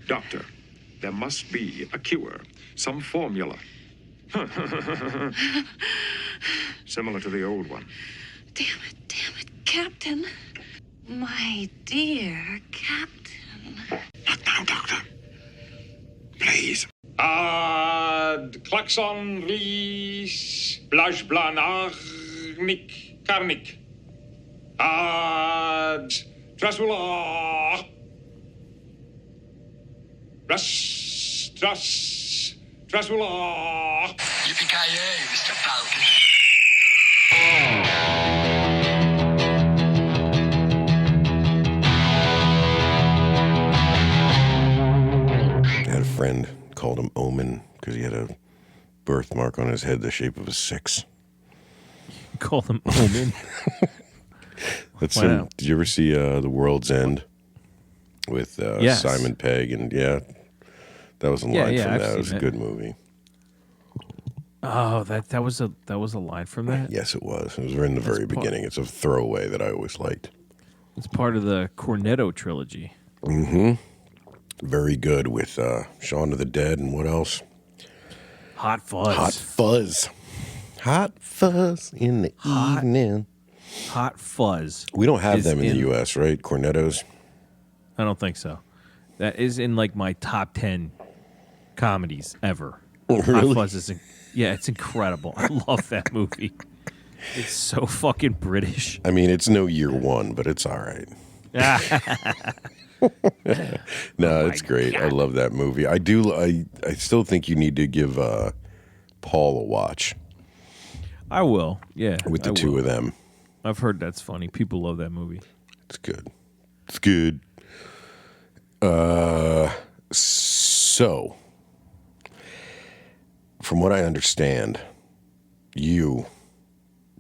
Doctor, there must be a cure, some formula. Similar to the old one. Damn it, Captain. My dear Captain. Not now, Doctor. Please. Ad klaxon ris blaj blanarnik karnik. Ad trasula. Trasula. Yipee-Ki-Yay, Mr. Falcon. I had a friend called him Omen because he had a birthmark on his head the shape of a 6. Call them Omen. That's Wow. Did you ever see The World's End with Yes. Simon Pegg? And that was a line from that. It was a good movie. Oh, that was a line from that? Yes, it was. It was right in the very beginning. It's a throwaway that I always liked. It's part of the Cornetto trilogy. Mm-hmm. Very good with Shaun of the Dead and what else? Hot Fuzz. Hot Fuzz. Hot Fuzz in the evening. Hot Fuzz. We don't have them in the U.S., right? Cornettos? I don't think so. That is in like my top 10 comedies ever. Oh, really? Hot Fuzz is, it's incredible. I love that movie. It's so fucking British. I mean, it's no Year One, but it's all right. No, it's great. God. I love that movie. I do. I still think you need to give Paul a watch. I will. Yeah. With the two of them. I've heard that's funny. People love that movie. It's good. It's good. So, from what I understand, you,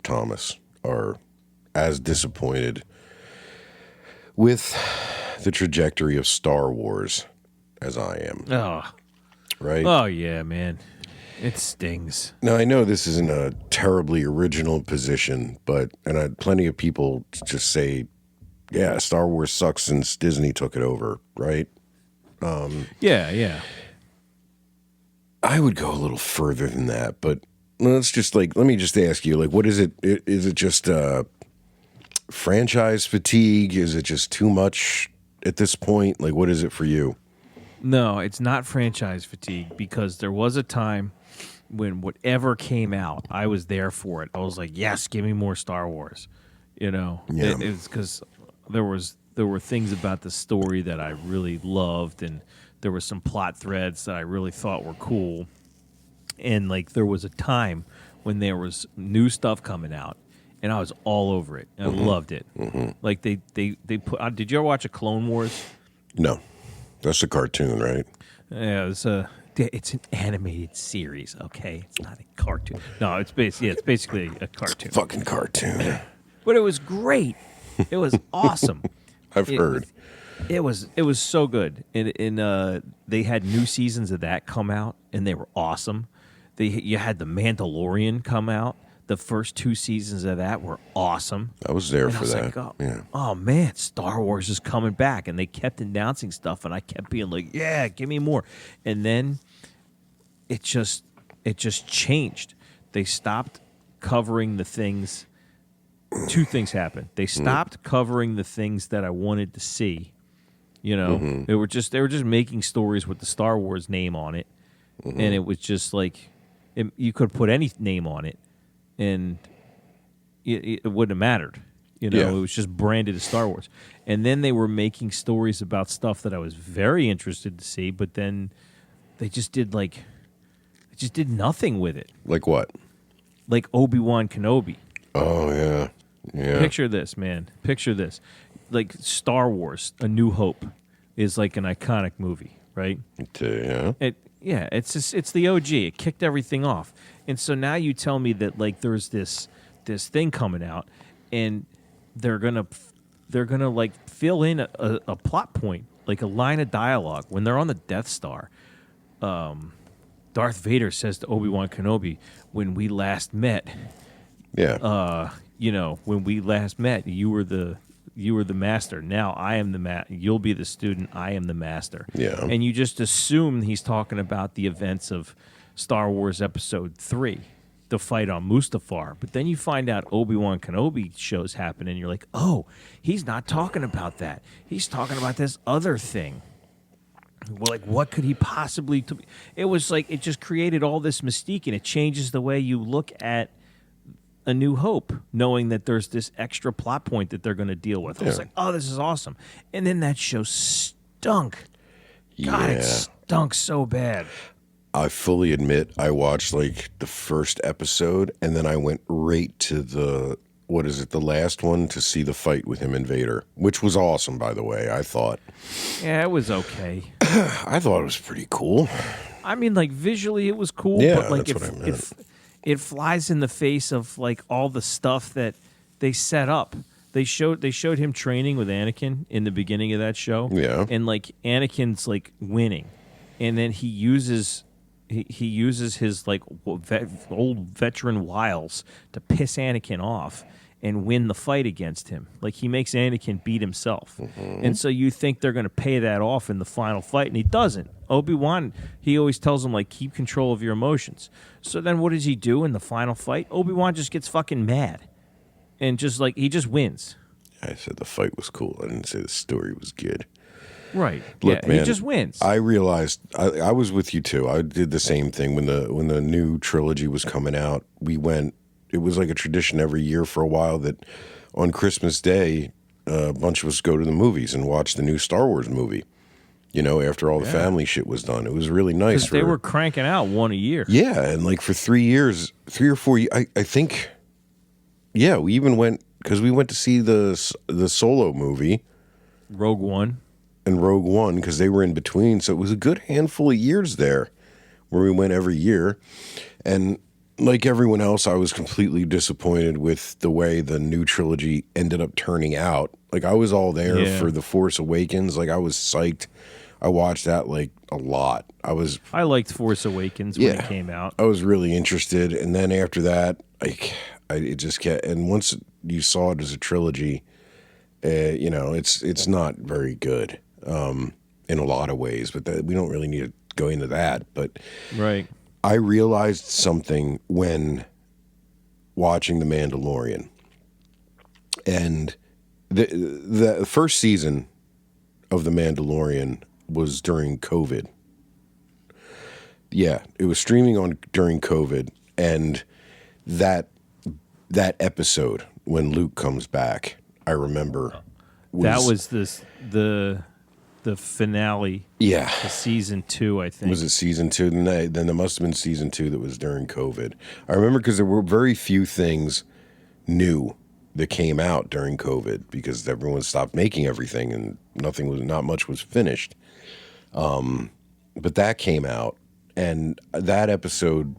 Thomas, are as disappointed with the trajectory of Star Wars as I am. Oh. Right? Oh, yeah, man. It stings. Now, I know this isn't a terribly original position, and I had plenty of people just say, yeah, Star Wars sucks since Disney took it over, right? Yeah. I would go a little further than that, but let me just ask you, what is it? Is it just franchise fatigue? Is it just too much at this point? What is it for you? No, it's not franchise fatigue because there was a time when whatever came out, I was there for it. I was like, yes, give me more Star Wars. Yeah. It's because there were things about the story that I really loved, and there were some plot threads that I really thought were cool. And there was a time when there was new stuff coming out, and I was all over it. I loved it. Mm-hmm. They put. Did you ever watch a Clone Wars? No, that's a cartoon, right? Yeah, it's an animated series. Okay, it's not a cartoon. No, it's basically a cartoon. It's a fucking cartoon. But it was great. It was awesome. I've heard. It was so good. And they had new seasons of that come out, and they were awesome. You had The Mandalorian come out. The first 2 seasons of that were awesome. I was there for that. Oh, man, Star Wars is coming back. And they kept announcing stuff, and I kept being like, yeah, give me more. And then it just changed. They stopped covering the things. 2 things happened. They stopped covering the things that I wanted to see. They were just making stories with the Star Wars name on it, and it was just you could put any name on it, and it wouldn't have mattered. It was just branded as Star Wars. And then they were making stories about stuff that I was very interested to see, but then they just did nothing with it. Like what? Like Obi-Wan Kenobi. Oh yeah. Yeah. Picture this, man. Picture this. Star Wars, A New Hope is an iconic movie, right? Yeah. It's the OG. It kicked everything off. And so now you tell me that there's this thing coming out, and they're gonna fill in a plot point, a line of dialogue when they're on the Death Star. Darth Vader says to Obi-Wan Kenobi, "When we last met, yeah, when we last met, you were the you were the master. Now I am you'll be the student. I am the master. Yeah. And you just assume he's talking about the events of Star Wars Episode 3, the fight on Mustafar. But then you find out Obi-Wan Kenobi shows happen, and you're like, oh, he's not talking about that. He's talking about this other thing. Well, like, what could he possibly... It was like, it just created all this mystique, and it changes the way you look at A New Hope, knowing that there's this extra plot point that they're going to deal with. I was like, oh, this is awesome. And then that show stunk. God, it stunk so bad. I fully admit I watched like the first episode, and then I went right to the last one to see the fight with him and Vader, which was awesome, by the way, I thought. Yeah, it was okay. I thought it was pretty cool. I mean, like, visually it was cool, Yeah, but like that's what I meant. if it flies in the face of like all the stuff that they set up. They showed him training with Anakin in the beginning of that show. Yeah. And like Anakin's like winning. And then he uses his like old veteran wiles to piss Anakin off and win the fight against him. Like, he makes Anakin beat himself. Mm-hmm. And so you think they're going to pay that off in the final fight, and he doesn't. Obi-Wan, he always tells him, like, keep control of your emotions. So then what does he do in the final fight? Obi-Wan just gets fucking mad. And just, like, he just wins. I said the fight was cool. I didn't say the story was good. Right. Look, yeah, man, he just wins. I realized I was with you too. I did the same thing when the new trilogy was coming out. We went. It was like a tradition every year for a while that on Christmas Day, a bunch of us go to the movies and watch the new Star Wars movie. You know, after all the family shit was done, it was really nice. Because they were cranking out one a year. Yeah, and like for 3 years, 3 or 4 years, I think. Yeah, we even went because we went to see the Solo movie, Rogue One. and Rogue One because they were in between. So it was a good handful of years there where we went every year. And like everyone else, I was completely disappointed with the way the new trilogy ended up turning out. Like, I was all there for The Force Awakens. Like, I was psyched. I watched that like a lot. I liked Force Awakens when it came out. I was really interested. And then after that, it just kept, and once you saw it as a trilogy, you know, it's not very good. In a lot of ways, but we don't really need to go into that. But Right. I realized something when watching The Mandalorian, and the first season of The Mandalorian was during COVID. Yeah, it was streaming during COVID, and that episode when Luke comes back, I remember That was the finale. Yeah. To season 2, I think. Was it season 2? Then there must have been season 2 that was during COVID. I remember because there were very few things new that came out during COVID because everyone stopped making everything and not much was finished. But that came out, and that episode,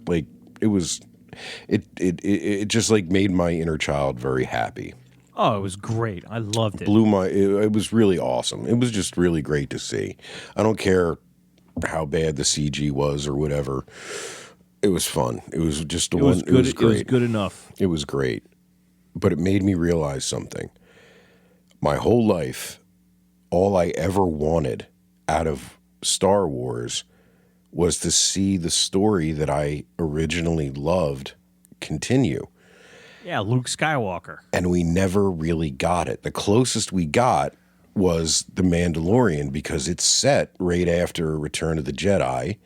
like, it just like made my inner child very happy. Oh, it was great. I loved it. It was really awesome. It was just really great to see. I don't care how bad the CG was or whatever. It was fun. It was just It was good. It was great. It was good enough. It was great. But it made me realize something. My whole life, all I ever wanted out of Star Wars was to see the story that I originally loved continue. Yeah, Luke Skywalker. And we never really got it. The closest we got was The Mandalorian because it's set right after Return of the Jedi,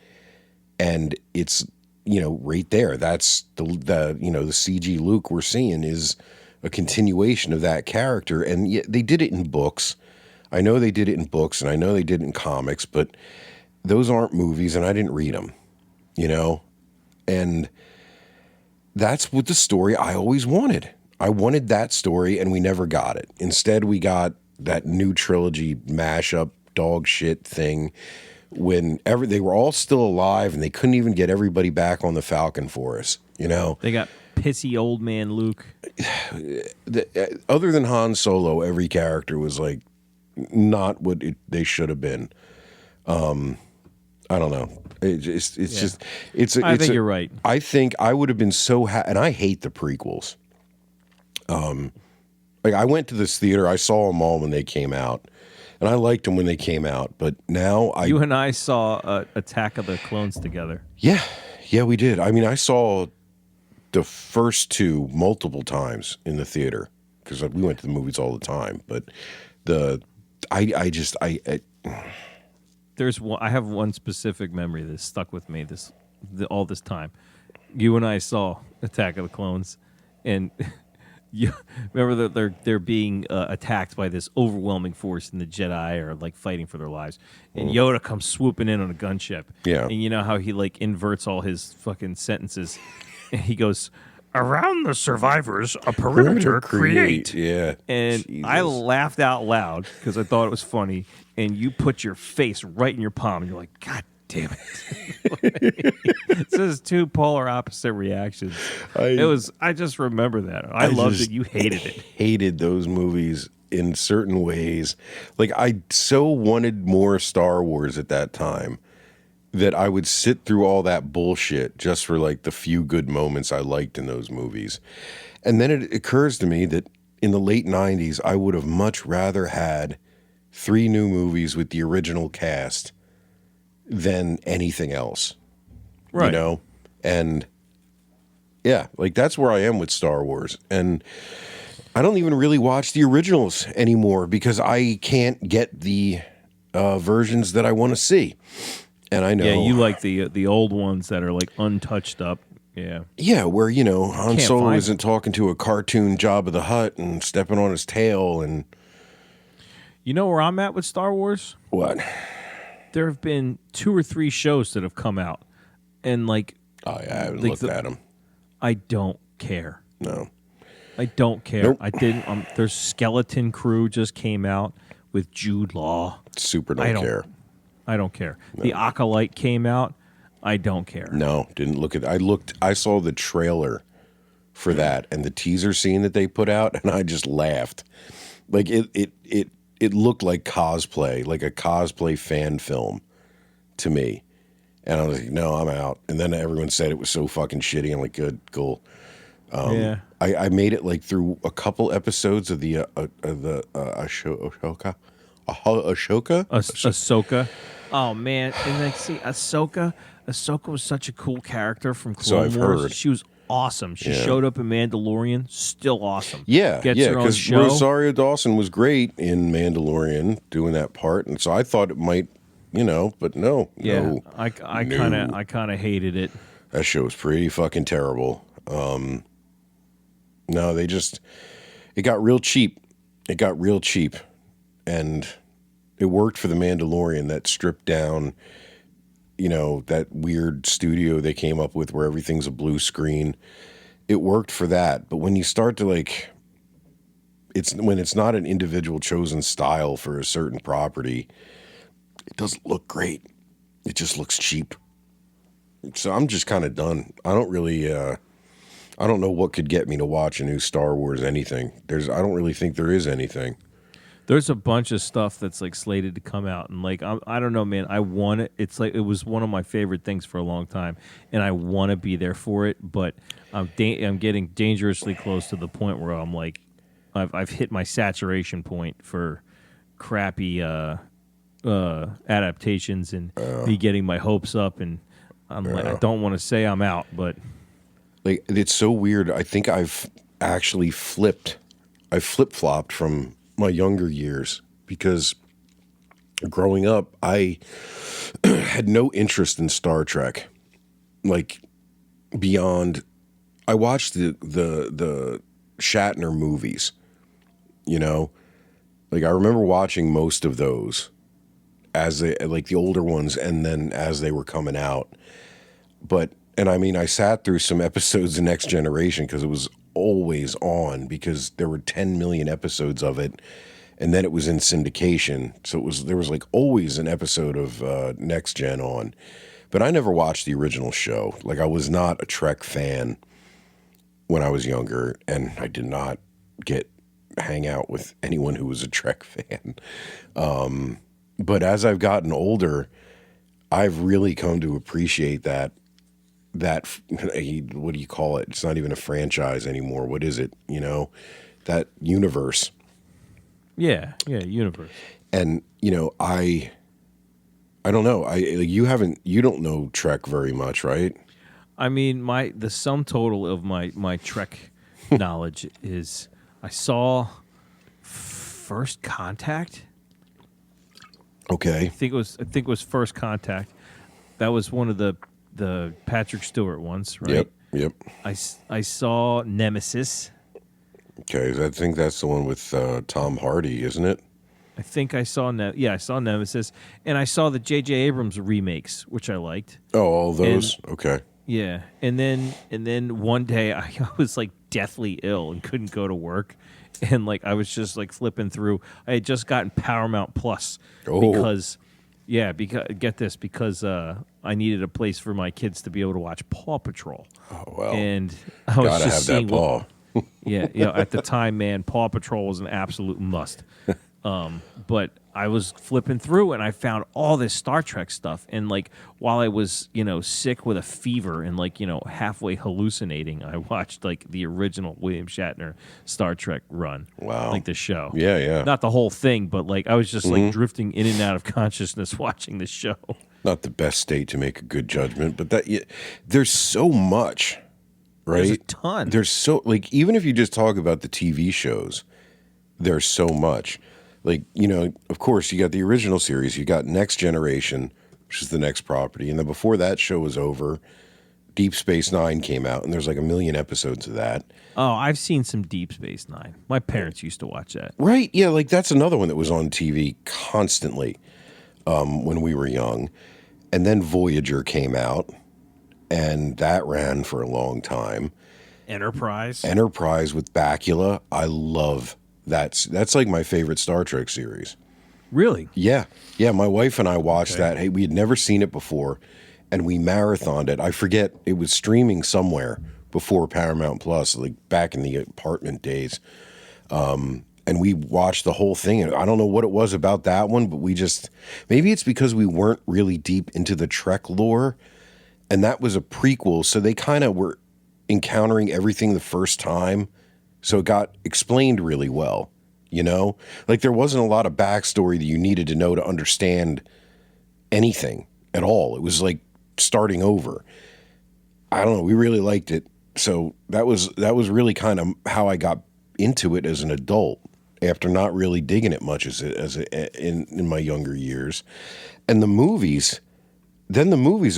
and it's, you know, right there. That's the CG Luke we're seeing is a continuation of that character, and yet they did it in books. I know they did it in books, and I know they did it in comics, but those aren't movies, and I didn't read them, you know? And that's what the story I always wanted. I wanted that story, and we never got it. Instead, we got that new trilogy mashup dog shit thing when they were all still alive, and they couldn't even get everybody back on the Falcon for us, you know? They got pissy old man Luke. Other than Han Solo, every character was like not what they should have been. I don't know. It's just I think you're right. I think I would have been so happy, and I hate the prequels. Like, I went to this theater. I saw them all when they came out, and I liked them when they came out. But now You and I saw Attack of the Clones together. Yeah, we did. I mean, I saw the first two multiple times in the theater because we went to the movies all the time. But There's one. I have one specific memory that stuck with me all this time. You and I saw Attack of the Clones, and you remember that they're being attacked by this overwhelming force, and the Jedi are like fighting for their lives, and Yoda comes swooping in on a gunship. Yeah. And you know how he like inverts all his fucking sentences, and he goes, "Around the survivors, a perimeter create." Yeah. And I Jesus. laughed out loud because I thought it was funny, and you put your face right in your palm, and you're like, "God damn it!" It says two polar opposite reactions. I just remember that. I loved it. You hated it. Hated those movies in certain ways. Like, I so wanted more Star Wars at that time that I would sit through all that bullshit just for like the few good moments I liked in those movies. And then it occurs to me that in the late 90s, I would have much rather had 3 new movies with the original cast than anything else. Right. You know? And yeah, like that's where I am with Star Wars. And I don't even really watch the originals anymore because I can't get the versions that I want to see. And I know. Yeah, you like the old ones that are like untouched up. Yeah. Yeah, where, you know, Han Can't Solo find isn't talking to a cartoon Jabba the Hutt and stepping on his tail and You know where I'm at with Star Wars? what? There have been 2 or 3 shows that have come out, and like Oh, yeah, I haven't Like looked the- at them. I don't care. No. I don't care. Nope. I didn't. There's Skeleton Crew just came out with Jude Law. Super I don't don't- care. I don't care. The Acolyte came out. I don't care. No, didn't look at I saw the trailer for that and the teaser scene that they put out and I just laughed. Like it looked like cosplay, like a cosplay fan film to me. And I was like, no, I'm out. And then everyone said it was so fucking shitty. I'm like, good, cool. Yeah. I made it like through a couple episodes of the Ashoka. Ahsoka. Oh man, and like see Ahsoka. Ahsoka was such a cool character from Clone So I've Wars. heard. She was awesome. She Yeah. showed up in Mandalorian. Still awesome. Yeah, Gets yeah, her own because show. Rosario Dawson was great in Mandalorian doing that part, and so I thought it might, you know, but no, Yeah, no, I kind of hated it. that show was pretty fucking terrible. No, it got real cheap. It got real cheap, and it worked for the Mandalorian. That stripped down, you know, that weird studio they came up with where everything's a blue screen. It worked for that, but when you start to like, when it's not an individual chosen style for a certain property, it doesn't look great. It just looks cheap. So I'm just kind of done. I don't really, I don't know what could get me to watch a new Star Wars anything. I don't really think there is anything. There's a bunch of stuff that's like slated to come out, and like I don't know, man. I want it. It's like it was one of my favorite things for a long time, and I want to be there for it. But I'm getting dangerously close to the point where I'm like, I've hit my saturation point for crappy adaptations and me getting my hopes up, and I'm like, I don't want to say I'm out, but Like, it's so weird. I think I've actually flip-flopped from my younger years because growing up, I had no interest in Star Trek. Like, beyond, I watched the Shatner movies, you know? Like, I remember watching most of those as they, like the older ones, and then as they were coming out. And I mean, I sat through some episodes of Next Generation because it was always on because there were 10 million episodes of it, and then it was in syndication. So there was like always an episode of Next Gen on. But I never watched the original show. Like, I was not a Trek fan when I was younger, and I did not hang out with anyone who was a Trek fan. But as I've gotten older, I've really come to appreciate that what do you call it? It's not even a franchise anymore. What is it? You know, that universe. Yeah, universe. And I don't know. You don't know Trek very much, right? I mean, the sum total of my Trek knowledge is I saw First Contact. Okay. I think it was First Contact. That was one of the Patrick Stewart ones, right? Yep. I saw Nemesis. Okay, I think that's the one with Tom Hardy, isn't it? I think I saw I saw Nemesis, and I saw the J.J. Abrams remakes, which I liked. Oh, all those? Okay. Yeah, and then one day I was like deathly ill and couldn't go to work, and like I was just like flipping through. I had just gotten Paramount Plus because get this, because I needed a place for my kids to be able to watch Paw Patrol. Oh, well. And I was gotta just have seeing that paw. at the time, man, Paw Patrol was an absolute must. But I was flipping through and I found all this Star Trek stuff. And like while I was, sick with a fever and like, halfway hallucinating, I watched like the original William Shatner Star Trek run. Wow. Like the show. Yeah. Not the whole thing, but like I was just like drifting in and out of consciousness watching the show. Not the best state to make a good judgment, but there's so much, right? There's a ton. There's so, like, even if you just talk about the TV shows, there's so much. Like, of course, you got the original series, you got Next Generation, which is the next property. And then before that show was over, Deep Space Nine came out, and there's like 1 million episodes of that. Oh, I've seen some Deep Space Nine. My parents used to watch that. Right? Yeah, like that's another one that was on TV constantly when we were young. And then Voyager came out, and that ran for a long time. Enterprise with Bakula. I love that. That's like my favorite Star Trek series. Really? Yeah. My wife and I watched that. Hey, we had never seen it before, and we marathoned it. I forget, it was streaming somewhere before Paramount Plus, like back in the apartment days. And we watched the whole thing. And I don't know what it was about that one, but maybe it's because we weren't really deep into the Trek lore, and that was a prequel, so they kind of were encountering everything the first time, so it got explained really well, Like there wasn't a lot of backstory that you needed to know to understand anything at all. It was like starting over. I don't know, we really liked it. So that was really kind of how I got into it as an adult, after not really digging it much in my younger years. And the movies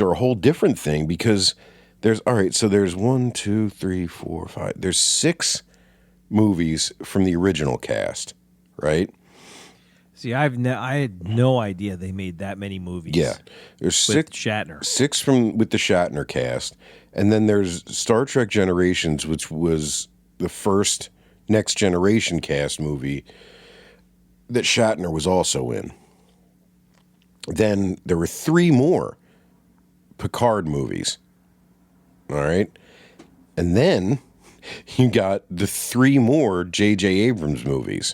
are a whole different thing, because there's 1, 2, 3, 4, 5. There's 6 movies from the original cast, right? See, I had no idea they made that many movies. Yeah, there's with 6 Shatner. 6 with the Shatner cast, and then there's Star Trek Generations, which was the first Next Generation cast movie that Shatner was also in. Then there were 3 more Picard movies. All right. And then you got the 3 more J.J. Abrams movies.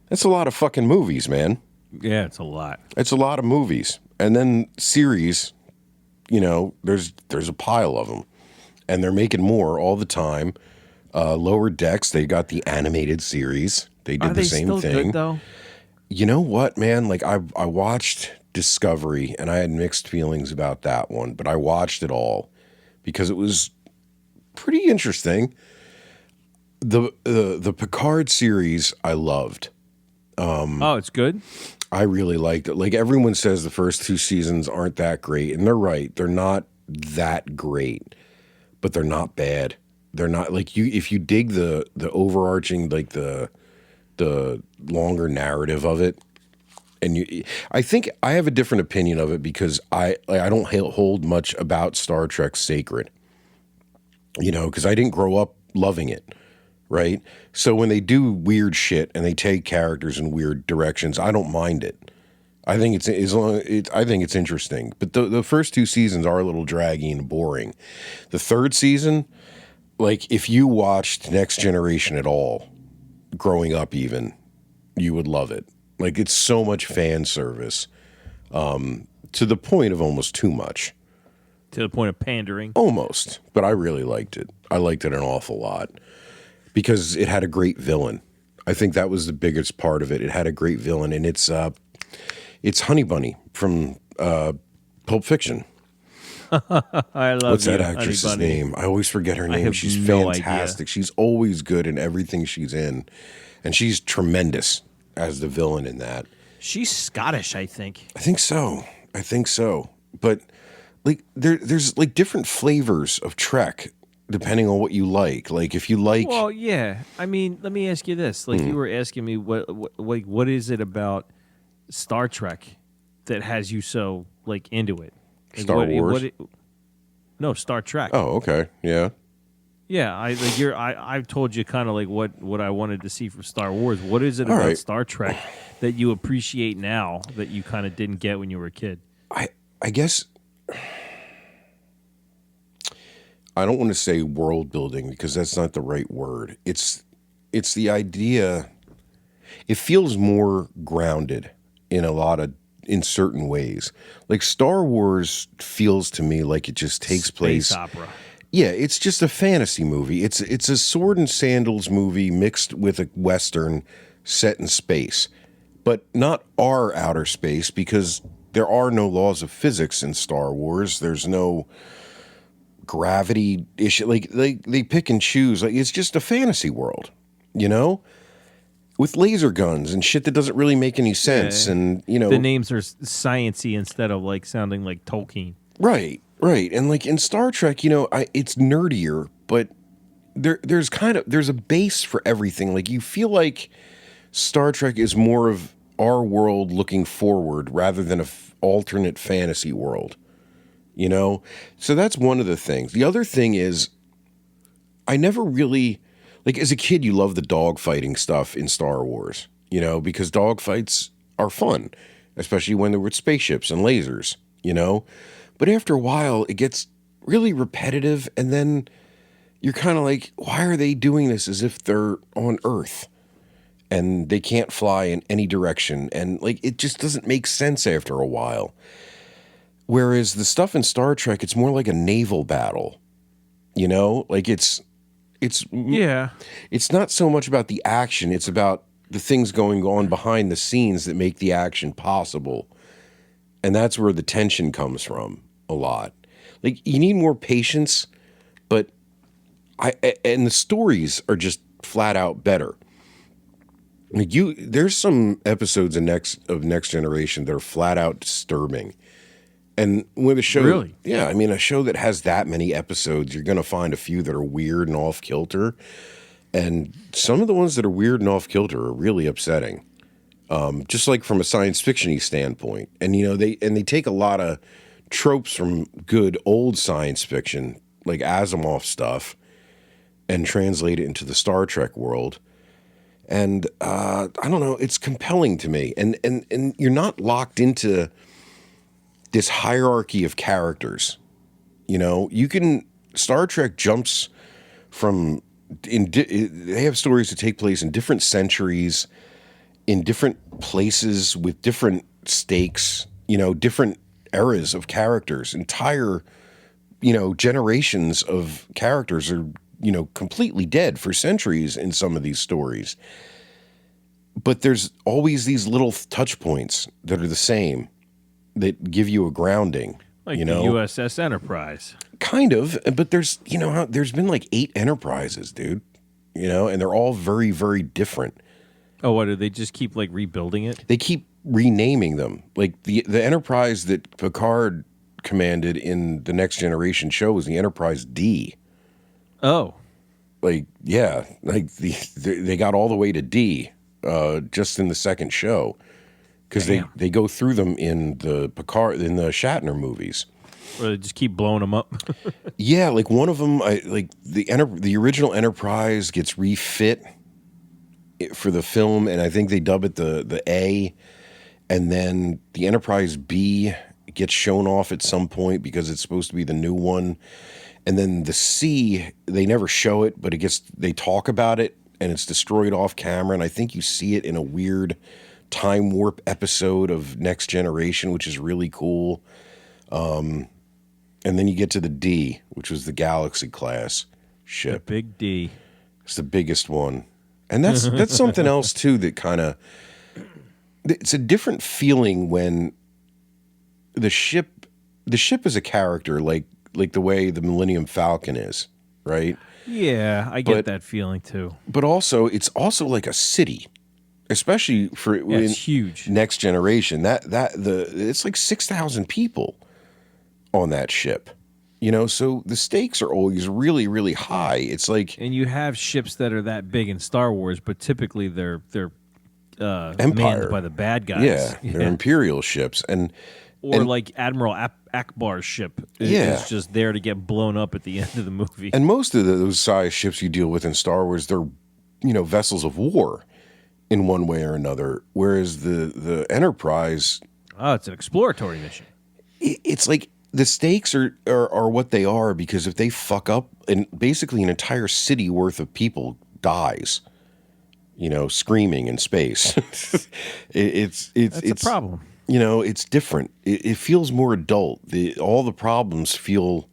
That's a lot of fucking movies, man. Yeah, it's a lot. It's a lot of movies. And then series, there's a pile of them. And they're making more all the time. Lower Decks, they got the animated series. They did the same thing. Are they still good, though? You know what, man? Like, I watched Discovery, and I had mixed feelings about that one, but I watched it all because it was pretty interesting. The Picard series I loved. Oh, it's good? I really liked it. Like, everyone says the first 2 seasons aren't that great, and they're right. They're not that great, but they're not bad. They're not like if you dig the overarching, like the longer narrative of it, and I think I have a different opinion of it because I don't hold much about Star Trek sacred, because I didn't grow up loving it, right? So when they do weird shit and they take characters in weird directions, I don't mind it. I think it's interesting, but the first 2 seasons are a little draggy and boring. The 3rd season, like, if you watched Next Generation at all, growing up even, you would love it. Like, it's so much fan service, to the point of almost too much. To the point of pandering? Almost. But I really liked it. I liked it an awful lot. because it had a great villain. I think that was the biggest part of it. It had a great villain, and it's Honey Bunny from Pulp Fiction. I love What's that you, Honey actress's Bunny. name? I always forget her I name. have She's no fantastic. idea. She's always good in everything she's in, and she's tremendous as the villain in that. She's Scottish, I think. I think so. But like there's like different flavors of Trek depending on what you like. Like if you like, Well, yeah. I mean, let me ask you this: like you were asking me, what is it about Star Trek that has you so like into it? Like, Star Wars? No, Star Trek. Oh, okay, yeah. Yeah, I've told you kind of like what I wanted to see from Star Wars. What is it All about right. Star Trek that you appreciate now that you kind of didn't get when you were a kid? I guess I don't want to say world building because that's not the right word. It's the idea. It feels more grounded in certain ways. Like Star Wars feels to me like it just takes place. Space opera. Yeah, it's just a fantasy movie. It's a sword and sandals movie mixed with a western set in space, but not our outer space because there are no laws of physics in Star Wars. There's no gravity issue. Like they pick and choose. Like it's just a fantasy world, you know, with laser guns and shit that doesn't really make any sense. Yeah. And you know, The names are sciencey instead of like sounding like Tolkien. right. And like in Star Trek, you know, it's nerdier, but there's a base for everything. Like you feel like Star Trek is more of our world looking forward rather than alternate fantasy world, you know? So that's one of the things. The other thing is I never really, like as a kid, you love the dogfighting stuff in Star Wars, you know, because dogfights are fun, especially when they're with spaceships and lasers, you know? But after a while, it gets really repetitive, and then you're kind of like, why are they doing this as if they're on Earth and they can't fly in any direction? And like, it just doesn't make sense after a while. Whereas the stuff in Star Trek, it's more like a naval battle, you know? Like Yeah. it's not so much about the action, it's about the things going on behind the scenes that make the action possible. And that's where the tension comes from a lot. Like you need more patience, but and the stories are just flat out better. Like there's some episodes of Next Generation that are flat out disturbing. And with a show, Really? Yeah, I mean a show that has that many episodes, you're going to find a few that are weird and off kilter, and some of the ones that are weird and off kilter are really upsetting. Just like from a science fiction-y standpoint. And you know, they take a lot of tropes from good old science fiction, like Asimov stuff, and translate it into the Star Trek world. And I don't know, it's compelling to me. And you're not locked into this hierarchy of characters. You know, Star Trek jumps from they have stories that take place in different centuries, in different places with different stakes, you know, different eras of characters, entire, you know, generations of characters are, you know, completely dead for centuries in some of these stories. But there's always these little touch points that are the same that give you a grounding, Like you the know? USS Enterprise. Kind of, but there's, you know, there's been like 8 Enterprises, dude, you know, and they're all very, very different. Oh, what, do they just keep like rebuilding it? They keep renaming them. Like the Enterprise that Picard commanded in the Next Generation show was the Enterprise D. Oh. Like, yeah, like they got all the way to D just in the second show because they go through them in the Shatner movies. Or they just keep blowing them up. Yeah, like one of them, the original Enterprise gets refit for the film, and I think they dub it the A, and then the Enterprise B gets shown off at some point because it's supposed to be the new one, and then the C, they never show it, but they talk about it, and it's destroyed off camera, and I think you see it in a weird time warp episode of Next Generation, which is really cool. And then you get to the D, which was the Galaxy class The ship. big D. It's the biggest one. And that's something else too that kind of, it's a different feeling when the ship is a character like the way the Millennium Falcon is, right? Yeah, I get that feeling too. But also, it's also like a city, especially for It's huge. Next Generation. It's like 6,000 people on that ship, So the stakes are always really, really high. It's like, And you have ships that are that big in Star Wars, but typically they're Empire manned by the bad guys. Yeah, they're Imperial ships, and like Admiral Akbar's ship is just there to get blown up at the end of the movie. And most of those size ships you deal with in Star Wars, they're vessels of war in one way or another. Whereas the Enterprise, It's an exploratory mission. it's like the stakes are what they are because if they fuck up, and basically an entire city worth of people dies, screaming in space. It's a problem. It's different. It feels more adult. All the problems feel,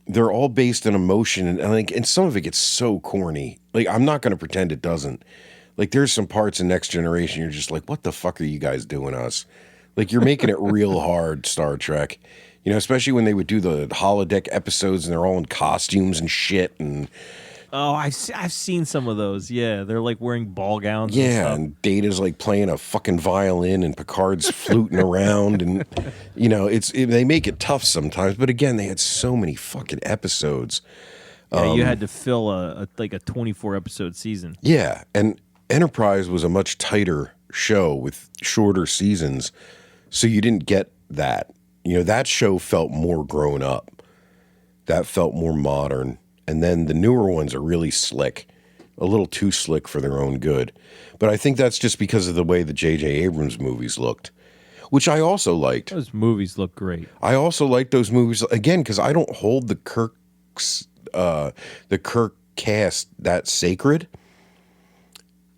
they're all based on emotion, and some of it gets so corny. Like, I'm not going to pretend it doesn't. Like, there's some parts in Next Generation you're just like, what the fuck are you guys doing us? Like, you're making it real hard, Star Trek. Especially when they would do the holodeck episodes and they're all in costumes and shit and. Oh, I've seen some of those. Yeah, they're like wearing ball gowns. Yeah, and and Data's like playing a fucking violin, and Picard's fluting around, and they make it tough sometimes. But again, they had so many fucking episodes. Yeah, you had to fill a 24 episode season. Yeah, and Enterprise was a much tighter show with shorter seasons, so you didn't get that. That show felt more grown up. That felt more modern. And then the newer ones are really slick, a little too slick for their own good. But I think that's just because of the way the J.J. Abrams movies looked, which I also liked. Those movies look great. I also like those movies, again, because I don't hold the Kirk cast that sacred.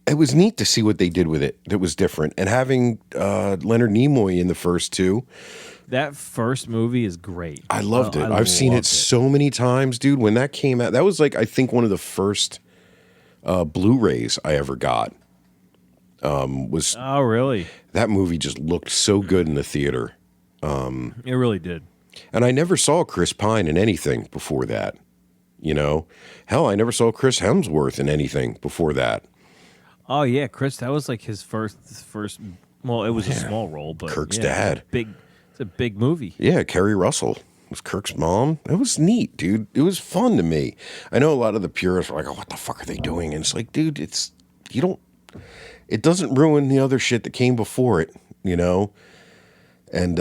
It was neat to see what they did with it that was different. And having Leonard Nimoy in the first two. That first movie is great. I loved it. I've seen it so many times, dude. When that came out, that was like, I think, one of the first Blu-rays I ever got. Oh, really? That movie just looked so good in the theater. It really did. And I never saw Chris Pine in anything before that. Hell, I never saw Chris Hemsworth in anything before that. Oh yeah, Chris. That was like his first. Well, it was a small role, but Kirk's dad. It's a big movie. Yeah, Kerry Russell was Kirk's mom. It was neat, dude. It was fun to me. I know a lot of the purists were like, "Oh, what the fuck are they doing?" And it's like, dude, it doesn't ruin the other shit that came before it, And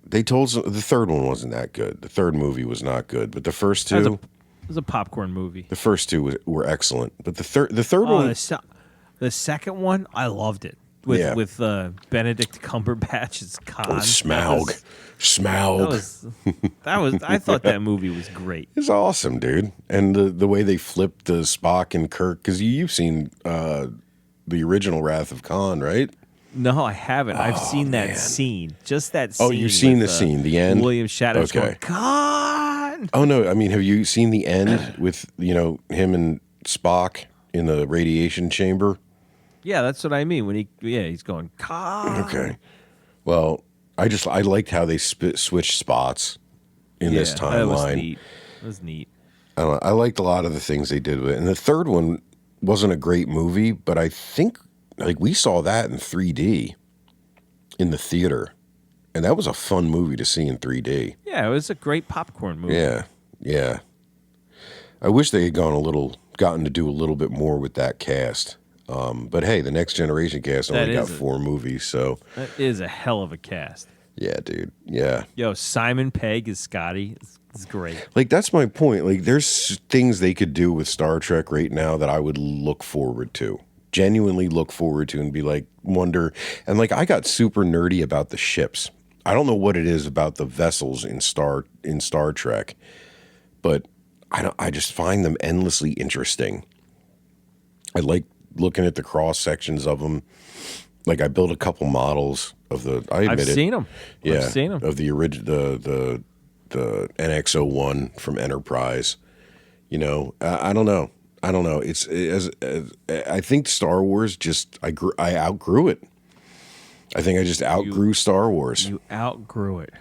they told the third one wasn't that good. The third movie was not good, but the first two. It was a popcorn movie. The first two were excellent, but the third one. The second one, I loved it. With Benedict Cumberbatch as Khan. Oh, Smaug. I thought that movie was great. It's awesome, dude. And the way they flipped the Spock and Kirk, because you've seen the original Wrath of Khan, right? No, I haven't. I've seen that scene. Just that scene. Oh, you've seen the scene, the end? William Shatner's going, Khan! Oh, no. I mean, have you seen the end with, him and Spock in the radiation chamber? Yeah, that's what I mean. When he's going, Khan. Okay. Well, I liked how they switched spots in this timeline. That was neat. I liked a lot of the things they did with it. And the third one wasn't a great movie, but I think we saw that in 3D in the theater. And that was a fun movie to see in 3D. Yeah, it was a great popcorn movie. Yeah. I wish they had gotten to do a little bit more with that cast. But hey, the Next Generation cast only got 4 movies, so that is a hell of a cast. Yeah, dude. Yeah. Yo, Simon Pegg is Scotty. It's great. Like, that's my point. Like, there's things they could do with Star Trek right now that I would look forward to. Genuinely look forward to and be like, wonder. And like, I got super nerdy about the ships. I don't know what it is about the vessels in Star Trek, but I just find them endlessly interesting. I like looking at the cross sections of them. Like, I built a couple models of I've seen them. Yeah, I've seen them. Of the original, the NX-01 from Enterprise. I don't know. I don't know. It's as I think Star Wars I outgrew it. I think I just outgrew Star Wars. You outgrew it.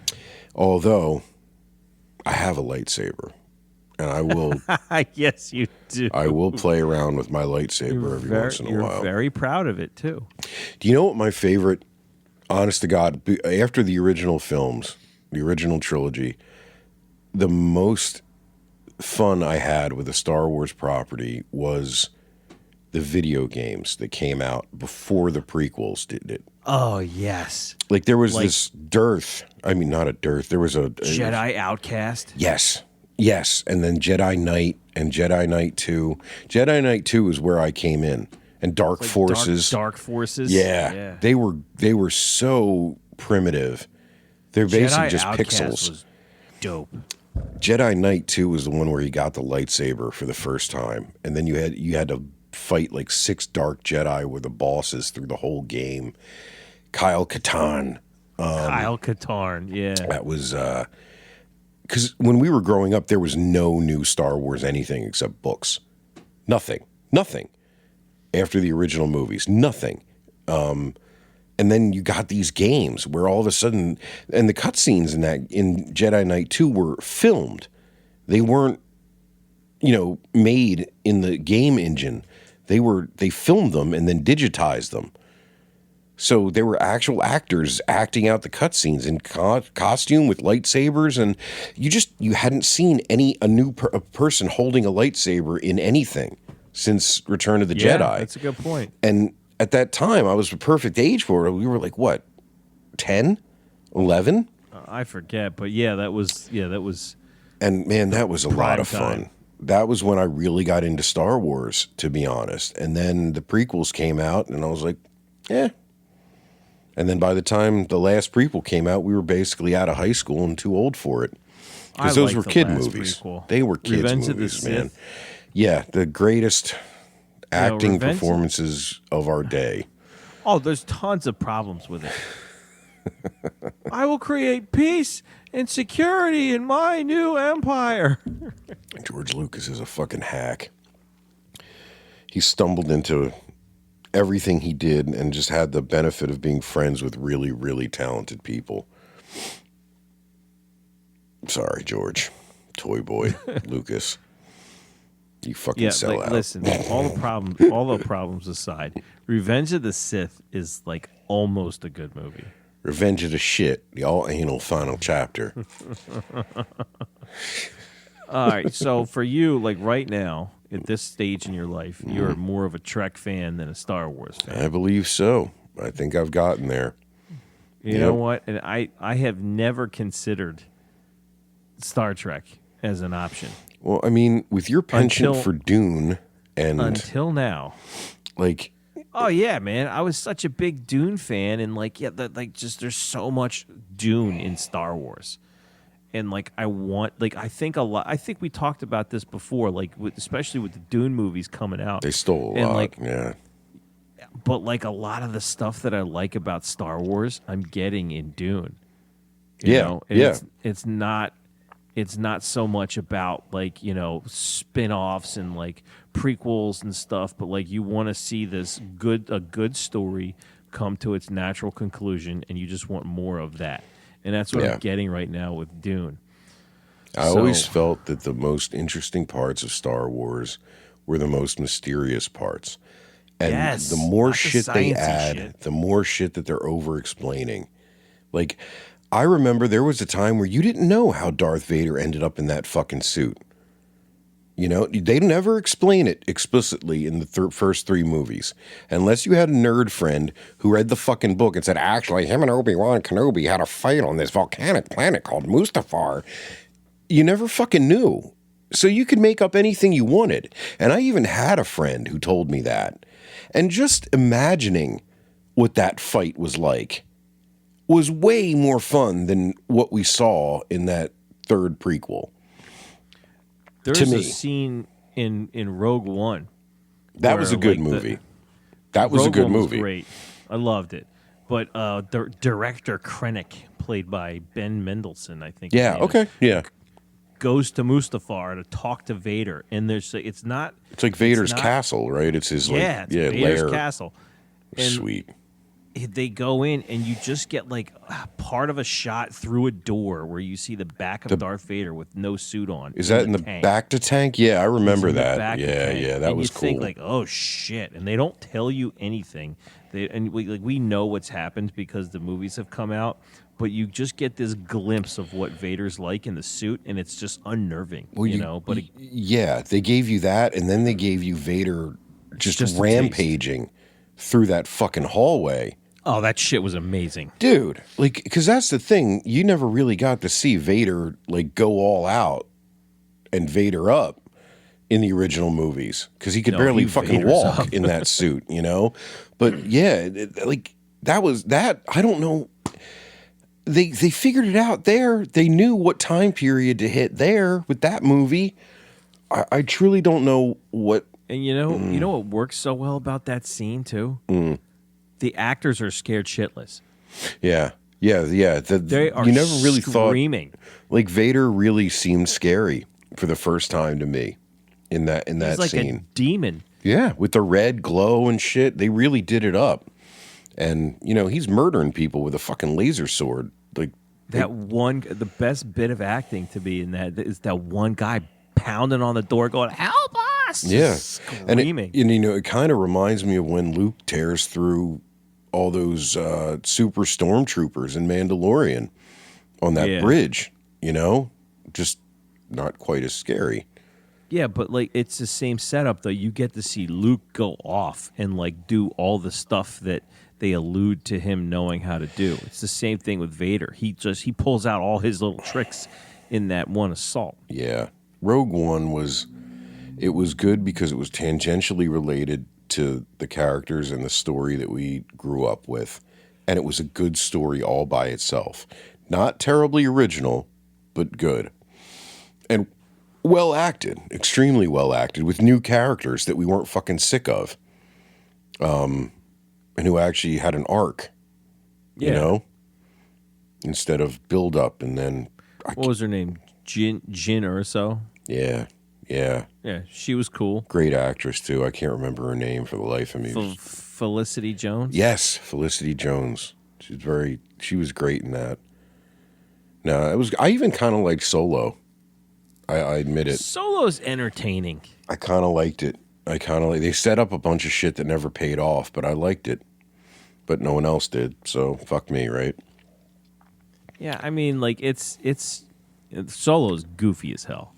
Although I have a lightsaber, and I will. Yes, you do. I will play around with my lightsaber every once in a while. You're very proud of it too. Do you know what my favorite? Honest to God, after the original films, the original trilogy, the most fun I had with the Star Wars property was the video games that came out before the prequels did it. Oh, yes. Like there was this dearth. I mean, not a dearth. There was a Jedi Outcast. Yes. Yes. And then Jedi Knight and Jedi Knight 2. Jedi Knight 2 is where I came in. And Dark Forces. Dark Forces. Yeah. They were so primitive. They're basically Jedi just Outcast pixels. Was dope. Jedi Knight 2 was the one where you got the lightsaber for the first time. And then you had to fight like 6 dark Jedi were the bosses through the whole game. Kyle Katarn. Kyle Katarn, yeah. That was because when we were growing up, there was no new Star Wars anything except books. Nothing. After the original movies, nothing. And then you got these games where all of a sudden, and the cutscenes in Jedi Knight 2 were filmed. They weren't, made in the game engine. They filmed them and then digitized them. So there were actual actors acting out the cutscenes in costume with lightsabers, and you hadn't seen a new person holding a lightsaber in anything since Return of the Jedi. That's a good point. And at that time, I was the perfect age for it. We were like, what, 10, 11? I forget, but that was. And man, that was a lot of fun. Time. That was when I really got into Star Wars, to be honest. And then the prequels came out, and I was like, eh. And then by the time the last prequel came out, we were basically out of high school and too old for it. Because those were kid movies. Prequel. They were kids' Revenge movies, man. Yeah, the greatest acting performances of our day. Oh, there's tons of problems with it. I will create peace and security in my new empire. George Lucas is a fucking hack. He stumbled into everything he did and just had the benefit of being friends with really, really talented people. Sorry, George. Toy boy. Lucas. You fucking sell out. Listen, all the problems aside, Revenge of the Sith is like almost a good movie. Revenge of the Shit, the all-anal final chapter. All right, so for you, like right now, at this stage in your life, you're more of a Trek fan than a Star Wars fan. I believe so. I think I've gotten there. You know what? And I have never considered Star Trek as an option. Well, I mean, with your penchant for Dune and... Until now. Like... Oh, yeah, man. I was such a big Dune fan, and there's so much Dune in Star Wars. And I think we talked about this before, especially with the Dune movies coming out. They stole a lot, yeah. But a lot of the stuff that I like about Star Wars, I'm getting in Dune. You know? And it's not so much about spin-offs and prequels and stuff, but you want to see a good story come to its natural conclusion, and you just want more of that. And that's what I'm getting right now with Dune. I always felt that the most interesting parts of Star Wars were the most mysterious parts. And the more shit they add, the more shit that they're over-explaining. I remember there was a time where you didn't know how Darth Vader ended up in that fucking suit. They never explain it explicitly in the first 3 movies. Unless you had a nerd friend who read the fucking book and said, actually, him and Obi-Wan Kenobi had a fight on this volcanic planet called Mustafar. You never fucking knew. So you could make up anything you wanted. And I even had a friend who told me that. And just imagining what that fight was like was way more fun than what we saw in that 3rd prequel. There's a scene in Rogue One. That was a good movie. That was a good movie. Was great. I loved it. But Director Krennic, played by Ben Mendelsohn, I think. Yeah, okay. Yeah. goes to Mustafar to talk to Vader, and it's not. It's like Vader's castle, right? It's his it's Vader's lair. castle. And Sweet. they go in, and you just get like part of a shot through a door where you see the back of Darth Vader with no suit on. Is that in the tank. back to tank? Yeah, I remember It's in the that. back of Yeah, tank. yeah, that and was you cool. think like, oh shit, and they don't tell you anything. We know what's happened because the movies have come out, but you just get this glimpse of what Vader's like in the suit, and it's just unnerving. Well, But yeah, they gave you that, and then they gave you Vader just a rampaging through that fucking hallway. Oh, that shit was amazing. Dude, like, because that's the thing. You never really got to see Vader, like, go all out and Vader up in the original movies because he could barely fucking Vader's walk up. in that suit, you know? But, yeah, like, that was that. I don't know. They figured it out there. They knew what time period to hit there with that movie. I truly don't know what. And you know what works so well about that scene, too? The actors are scared shitless. Yeah. They are. You never really screaming. thought like Vader really seemed scary for the first time to me in that He's like scene. a demon. Yeah, with the red glow and shit, they really did it up. And he's murdering people with a fucking laser sword. Like the best bit of acting to be in that is that one guy pounding on the door, going, "Help us!" Yeah, screaming. And it kind of reminds me of when Luke tears through all those super stormtroopers in Mandalorian on that bridge. Just not quite as scary. Yeah, but like it's the same setup though. You get to see Luke go off and like do all the stuff that they allude to him knowing how to do. It's the same thing with Vader. He pulls out all his little tricks in that one assault. Yeah. Rogue One was good because it was tangentially related to the characters and the story that we grew up with. And it was a good story all by itself. Not terribly original, but good. And well acted, extremely well acted, with new characters that we weren't fucking sick of. And who actually had an arc, instead of build up and then. What was her name? Jin Erso? Yeah. Yeah, she was cool. Great actress, too. I can't remember her name for the life of me. Felicity Jones? Yes, Felicity Jones. She was great in that. No, I even kind of liked Solo. I admit it. Solo's entertaining. I kind of liked it. They set up a bunch of shit that never paid off, but I liked it. But no one else did, so fuck me, right? Yeah, I mean, like it's Solo's goofy as hell.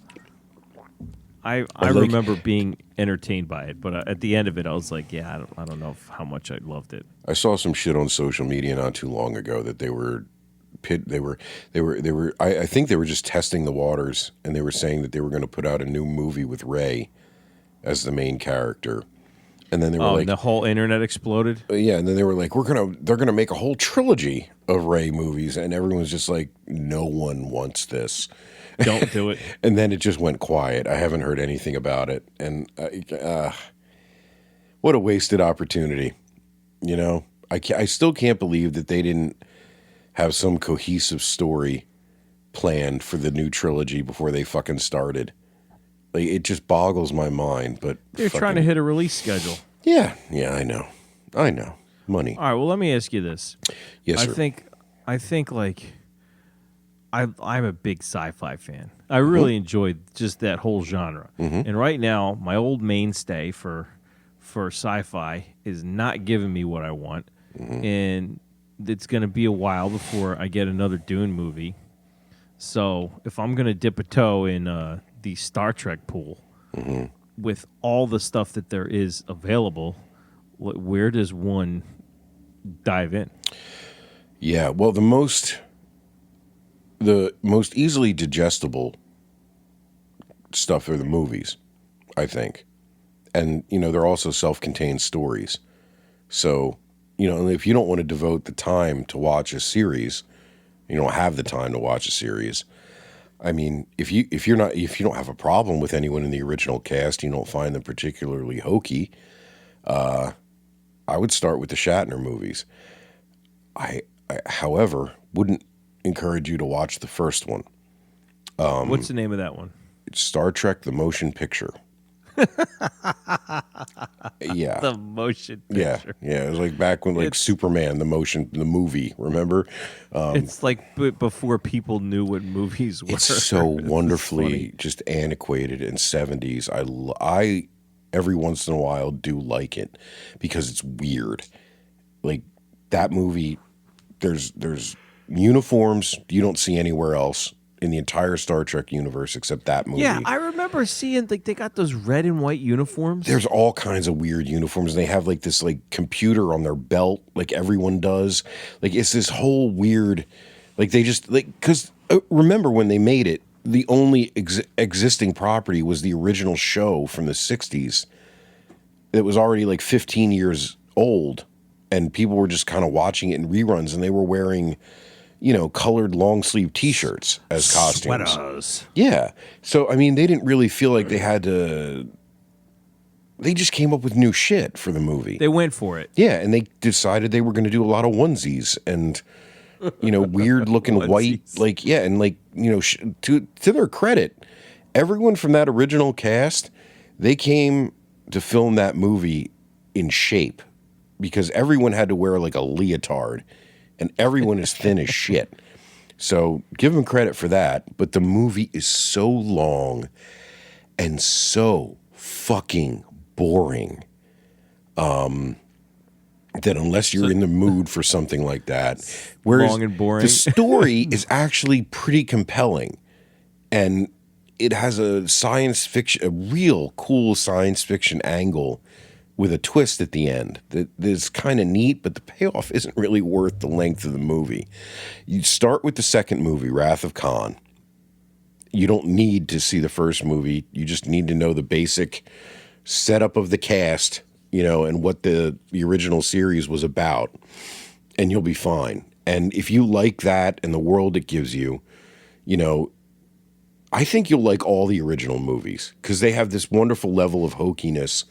I remember being entertained by it, but at the end of it, I was like, yeah, I don't know how much I loved it. I saw some shit on social media not too long ago that I think they were just testing the waters, and they were saying that they were going to put out a new movie with Rey as the main character. And then they were like, and the whole internet exploded. Yeah, and then they were like, they're gonna make a whole trilogy of Rey movies, and everyone's just like, no one wants this. Don't do it. And then it just went quiet. I haven't heard anything about it, and what a wasted opportunity. I still can't believe that they didn't have some cohesive story planned for the new trilogy before they fucking started. Like, it just boggles my mind, but they're trying to hit a release schedule. Yeah, I know. Money. All right, well, let me ask you this. Yes, sir. I think like I'm a big sci-fi fan. I really enjoyed just that whole genre. And right now, my old mainstay for sci-fi is not giving me what I want, and it's going to be a while before I get another Dune movie. So if I'm going to dip a toe in the Star Trek pool with all the stuff that there is available, where does one dive in? Yeah, well, the most easily digestible stuff are the movies, I think. And, they're also self-contained stories. So, if you don't want to devote the time to watch a series, you don't have the time to watch a series. I mean, if you don't have a problem with anyone in the original cast, you don't find them particularly hokey, I would start with the Shatner movies. I however, wouldn't encourage you to watch the first one. What's the name of that one? It's Star Trek: The Motion Picture. Yeah. The motion Yeah, picture. yeah. It was like back when, like, Superman, the movie. Remember? It's like before people knew what movies were. It's so wonderfully just antiquated in 70s. I every once in a while do like it because it's weird. Like that movie, there's uniforms you don't see anywhere else in the entire Star Trek universe except that movie. Yeah, I remember seeing like they got those red and white uniforms. There's all kinds of weird uniforms. And they have like this like computer on their belt, like everyone does. Like it's this whole weird, like they just like because remember when they made it, the only existing property was the original show from the '60s. That was already like 15 years old, and people were just kind of watching it in reruns, and they were wearing, colored long sleeve T-shirts as costumes. Sweaters. Yeah. So, I mean, they didn't really feel like they had to. They just came up with new shit for the movie. They went for it. Yeah, and they decided they were going to do a lot of onesies and, weird looking white, like, yeah, and like, to their credit, everyone from that original cast, they came to film that movie in shape because everyone had to wear like a leotard. And everyone is thin as shit. So give them credit for that. But the movie is so long and so fucking boring that unless you're in the mood for something like that, whereas long and boring. The story is actually pretty compelling. And it has a real cool science fiction angle with a twist at the end that is kind of neat, but the payoff isn't really worth the length of the movie. You start with the second movie, Wrath of Khan. You don't need to see the first movie. You just need to know the basic setup of the cast, and what the original series was about, and you'll be fine. And if you like that and the world it gives you, I think you'll like all the original movies because they have this wonderful level of hokiness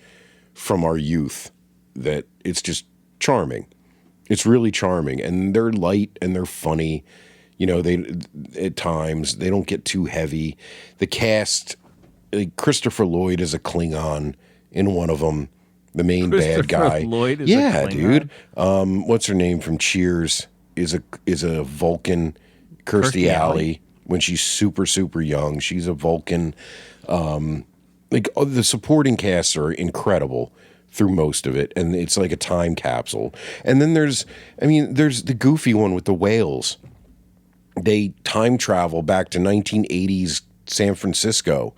from our youth that it's just charming. It's really charming, and they're light and they're funny. They at times they don't get too heavy. The cast, like Christopher Lloyd is a Klingon in one of them. The main bad guy. Lloyd is a Klingon? Dude. What's her name from Cheers is a Vulcan. Kirstie Alley. When she's super super young, she's a Vulcan. The supporting casts are incredible through most of it, and it's like a time capsule. And then there's the goofy one with the whales. They time travel back to 1980s San Francisco,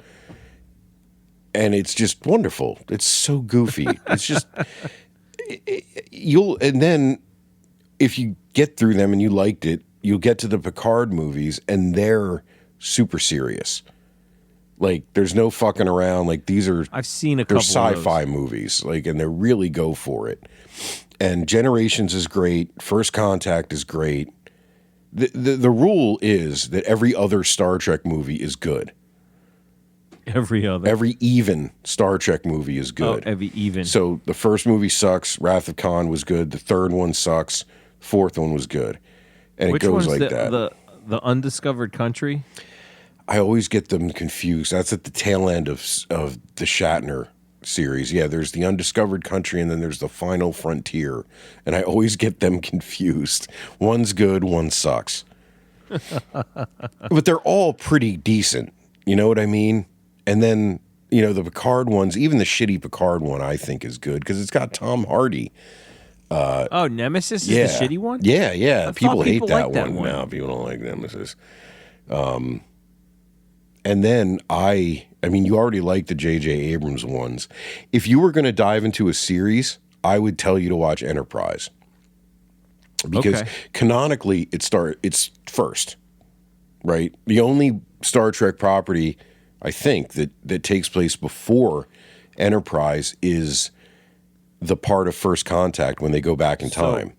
and it's just wonderful. It's so goofy. It's just and then if you get through them and you liked it, you'll get to the Picard movies, and they're super serious. Like, there's no fucking around. Like, I've seen a couple of those. Sci-fi movies, like, and they really go for it. And Generations is great. First Contact is great. The rule is that every other Star Trek movie is good. Every even Star Trek movie is good. Oh, every even. So the first movie sucks. Wrath of Khan was good. The third one sucks. Fourth one was good. And Which it goes one's like that. The Undiscovered Country? I always get them confused. That's at the tail end of the Shatner series. Yeah, there's the Undiscovered Country, and then there's the Final Frontier, and I always get them confused. One's good, one sucks. But they're all pretty decent. You know what I mean? And then the Picard ones, even the shitty Picard one, I think is good because it's got Tom Hardy. Nemesis is the shitty one? Yeah. People hate that like one. No, people don't like Nemesis. And then you already like the J.J. Abrams ones. If you were going to dive into a series, I would tell you to watch Enterprise. Because canonically, it's first, right? The only Star Trek property, I think, that takes place before Enterprise is the part of First Contact when they go back in time.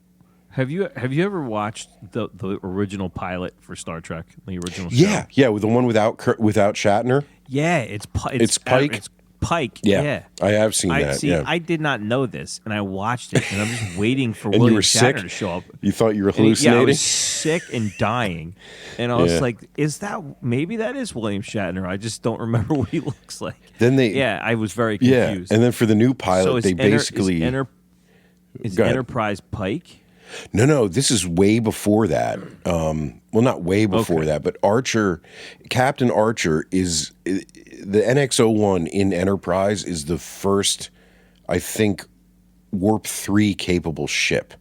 Have you ever watched the original pilot for Star Trek, the original show? Yeah, with the one without Shatner. Yeah, it's Pike. It's Pike. Pike. Yeah, Yeah. I have seen that. See, yeah. I did not know this, and I watched it, and I'm just waiting for And you William were Shatner sick? to show up. You thought you were And I hallucinating? was sick and dying, and I was Yeah. like, "Is that maybe that is William Shatner?" I just don't remember what he looks like. Then they, Yeah, I was very yeah, confused. and then for the new pilot, so is they basically is Go ahead. Enterprise Pike? No, this is way before that. Well, not way before Okay. that, but Archer, Captain Archer is the NX-01 in Enterprise is the first, I think, Warp 3 capable ship.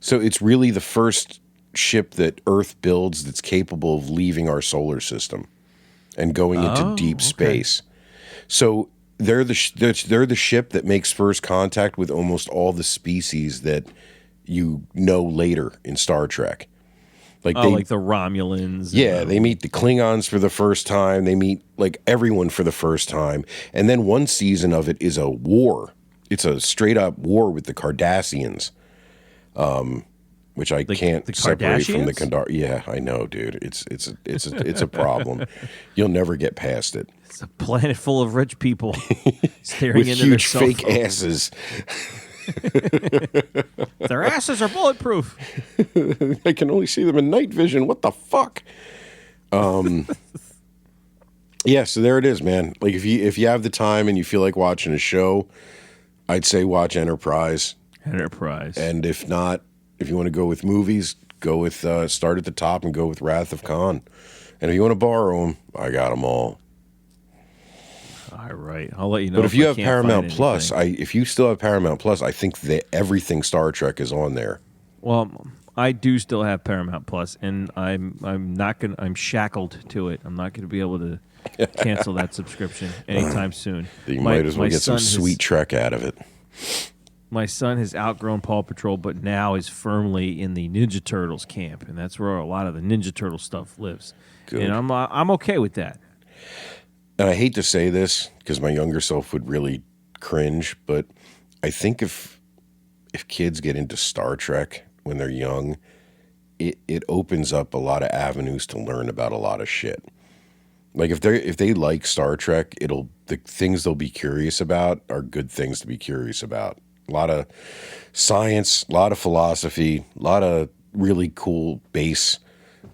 So it's really the first ship that Earth builds that's capable of leaving our solar system and going into deep space. So they're the ship that makes first contact with almost all the species that you know later in Star Trek. Like Like the Romulans. yeah, they meet the Klingons for the first time. They meet like everyone for the first time. And then one season of it is a war. It's a straight up war with the Cardassians, which I can't separate from the Kardashians? Kandar. Yeah, I know, dude. It's a problem. You'll never get past it. It's a planet full of rich people staring With into huge their cell fake phones. asses. Their asses are bulletproof. I can only see them in night vision. What the fuck? Yeah, so there it is, man. Like if you have the time and you feel like watching a show, I'd say watch Enterprise. Enterprise. And if not, if you want to go with movies, go with start at the top and go with Wrath of Khan. And if you want to borrow them, I got them all. All right, I'll let you know. But if you I have can't Paramount find Plus, anything. if you still have Paramount Plus, I think that everything Star Trek is on there. Well, I do still have Paramount Plus, and I'm not gonna. I'm shackled to it. I'm not gonna be able to cancel that subscription anytime soon. You might as well get some sweet Trek out of it. My son has outgrown Paw Patrol, but now is firmly in the Ninja Turtles camp, and that's where a lot of the Ninja Turtle stuff lives. Good. And I'm okay with that. And I hate to say this because my younger self would really cringe, but I think if kids get into Star Trek when they're young, it opens up a lot of avenues to learn about a lot of shit. Like if they like Star Trek, the things they'll be curious about are good things to be curious about. A lot of science, a lot of philosophy, a lot of really cool base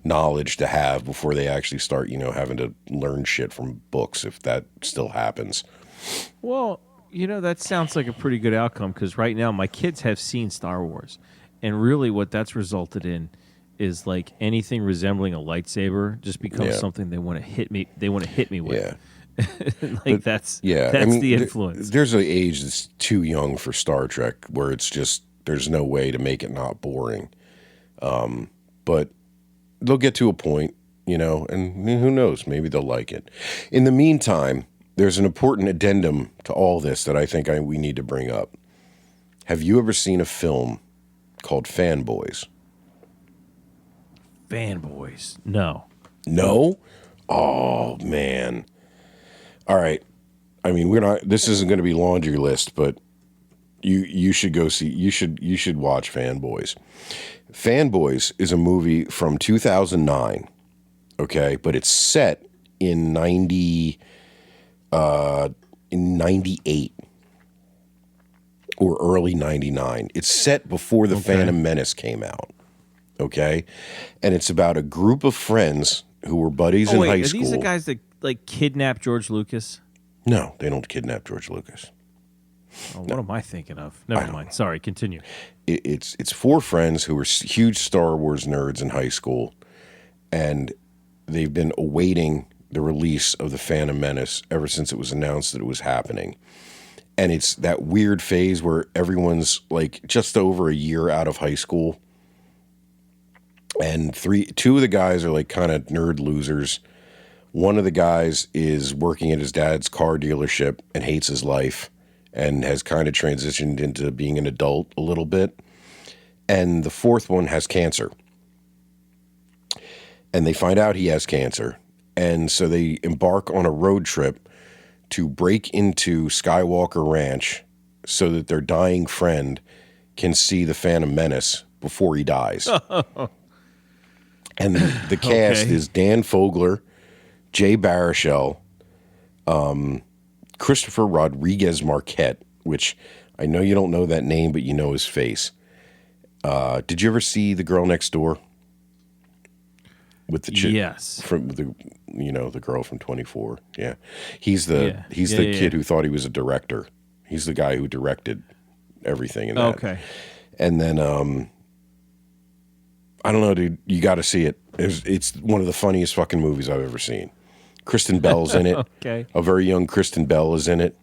knowledge to have before they actually start, having to learn shit from books, if that still happens. Well, that sounds like a pretty good outcome because right now my kids have seen Star Wars, and really what that's resulted in is like anything resembling a lightsaber just becomes Yeah. something they want to hit me. They want to hit me with. Yeah. That's That's the influence. There's an age that's too young for Star Trek where it's just there's no way to make it not boring. But they'll get to a point, and who knows, maybe they'll like it. In the meantime, there's an important addendum to all this that I think we need to bring up. Have you ever seen a film called Fanboys? Fanboys. No. No? Oh, man. All right. I mean, this isn't going to be laundry list, but you should go see, you should watch Fanboys. Fanboys is a movie from 2009, okay? But it's set in 98 or early 99. It's set before The Phantom Menace came out, okay? And it's about a group of friends who were buddies in high are school. these the guys that like kidnapped George Lucas? No, they don't kidnap George Lucas. Oh, what am I thinking of? Never mind. Sorry, continue. It's four friends who were huge Star Wars nerds in high school, and they've been awaiting the release of The Phantom Menace ever since it was announced that it was happening. And it's that weird phase where everyone's like just over a year out of high school, and two of the guys are like kind of nerd losers. One of the guys is working at his dad's car dealership and hates his life and has kind of transitioned into being an adult a little bit. And the fourth one has cancer. And they find out he has cancer. And so they embark on a road trip to break into Skywalker Ranch so that their dying friend can see the Phantom Menace before he dies. And the cast is Dan Fogler, Jay Baruchel, Christopher Rodriguez Marquette, which I know you don't know that name, but you know his face. Did you ever see The Girl Next Door? With the chick, Yes, from the girl from 24. Yeah, he's the kid who thought he was a director. He's the guy who directed everything in that. Okay. And then I don't know, dude. You got to see it. It's one of the funniest fucking movies I've ever seen. Kristen Bell's in it. Okay. A very young Kristen Bell is in it.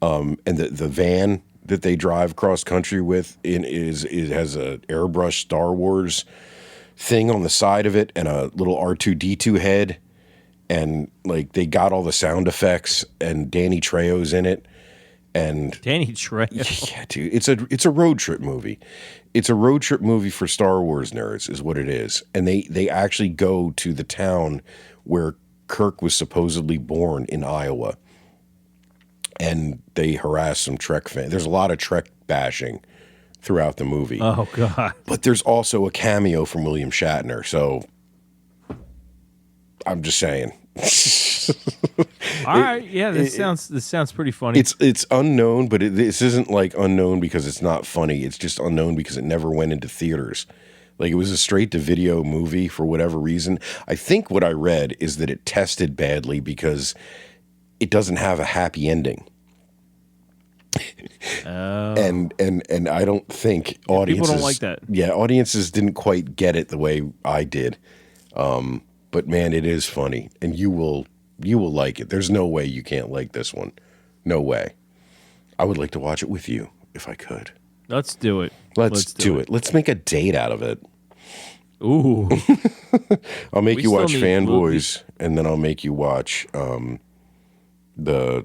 And the van that they drive cross country with has a airbrush Star Wars thing on the side of it and a little R2-D2 head, and like they got all the sound effects, and Danny Trejo's in it. And Danny Trejo. Yeah, dude, it's a road trip movie. It's a road trip movie for Star Wars nerds, is what it is. And they actually go to the town where Kirk was supposedly born in Iowa, and they harass some Trek fans. There's a lot of Trek bashing throughout the movie. Oh God! But there's also a cameo from William Shatner. So I'm just saying. All right, yeah, this sounds pretty funny. It's unknown, but this isn't like unknown because it's not funny. It's just unknown because it never went into theaters. Like, it was a straight to video movie for whatever reason. I think what I read is that it tested badly because it doesn't have a happy ending. And I don't think audiences, people don't like that. Yeah, audiences didn't quite get it the way I did. But man, it is funny, and you will like it. There's no way you can't like this one. No way. I would like to watch it with you if I could. Let's do it. Let's do it. Let's make a date out of it. Ooh. I'll make We you watch still need Fanboys, and then I'll make you watch the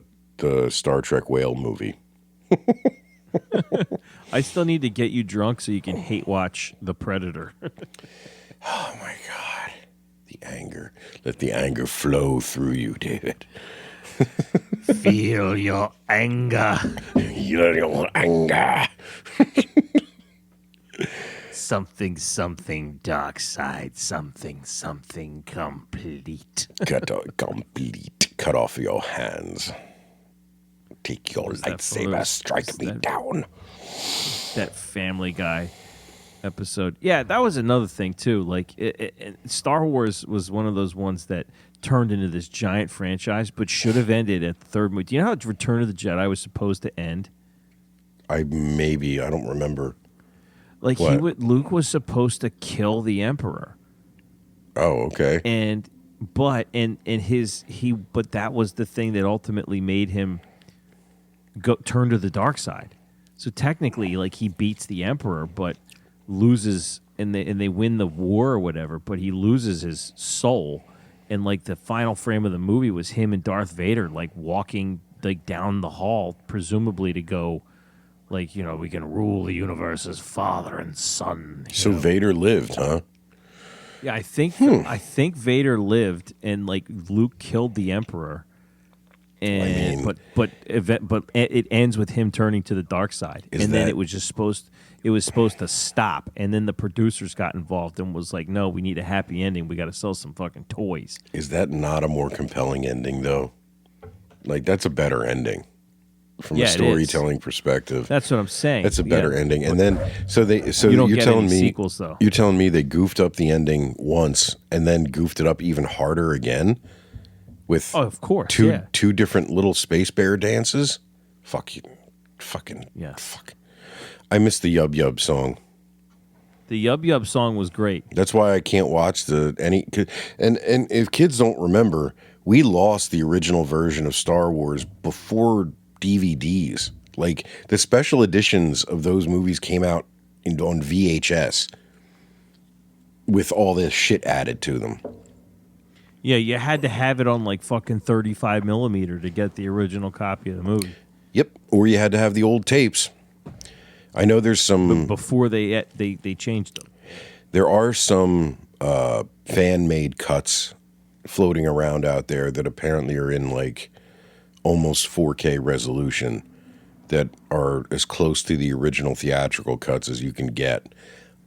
Star Trek whale movie. I still need to get you drunk so you can hate watch The Predator. Oh my God. The anger. Let the anger flow through you, David. Feel your anger. Your anger. Something dark side, something complete. Cut off your hands. Take your lightsaber, strike me down. That Family Guy episode. Yeah, that was another thing too. Like Star Wars was one of those ones that turned into this giant franchise, but should have ended at the third movie. Do you know how Return of the Jedi was supposed to end? I don't remember. Like Luke was supposed to kill the Emperor. Oh, okay. But that was the thing that ultimately made him turn to the dark side. So technically, like, he beats the Emperor, but loses, and they win the war or whatever. But he loses his soul, and like the final frame of the movie was him and Darth Vader like walking like down the hall, presumably to go, like, we can rule the universe as father and son. So Vader lived, huh? Yeah, I think Vader lived, and like Luke killed the Emperor. And but it ends with him turning to the dark side, and then it was supposed to stop, and then the producers got involved and was like, no, we need a happy ending. We got to sell some fucking toys. Is that not a more compelling ending though? Like, that's a better ending from a storytelling perspective. That's what I'm saying. That's a better ending. And then you're telling me sequels though. You're telling me they goofed up the ending once and then goofed it up even harder again? With of course, two different little space bear dances. Fuck you, fucking yeah. Fuck. I missed the Yub Yub song. The Yub Yub song was great. That's why I can't watch and if kids don't remember, we lost the original version of Star Wars before DVDs. Like, the special editions of those movies came out on VHS with all this shit added to them. Yeah, you had to have it on like fucking 35 millimeter to get the original copy of the movie. Yep, or you had to have the old tapes. I know there's some before they changed them. There are some fan-made cuts floating around out there that apparently are in like almost 4K resolution that are as close to the original theatrical cuts as you can get.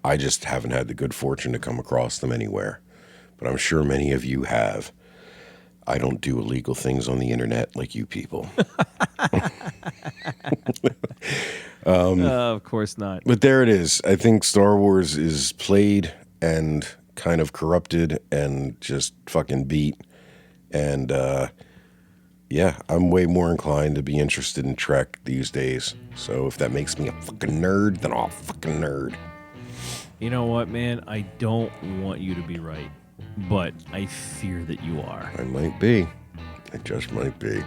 I just haven't had the good fortune to come across them anywhere. But I'm sure many of you have. I don't do illegal things on the internet like you people. Of course not. But there it is. I think Star Wars is played and kind of corrupted and just fucking beat. And yeah, I'm way more inclined to be interested in Trek these days. So if that makes me a fucking nerd, then I'll fucking nerd. You know what, man? I don't want you to be right, but I fear that you are. I might be. I just might be.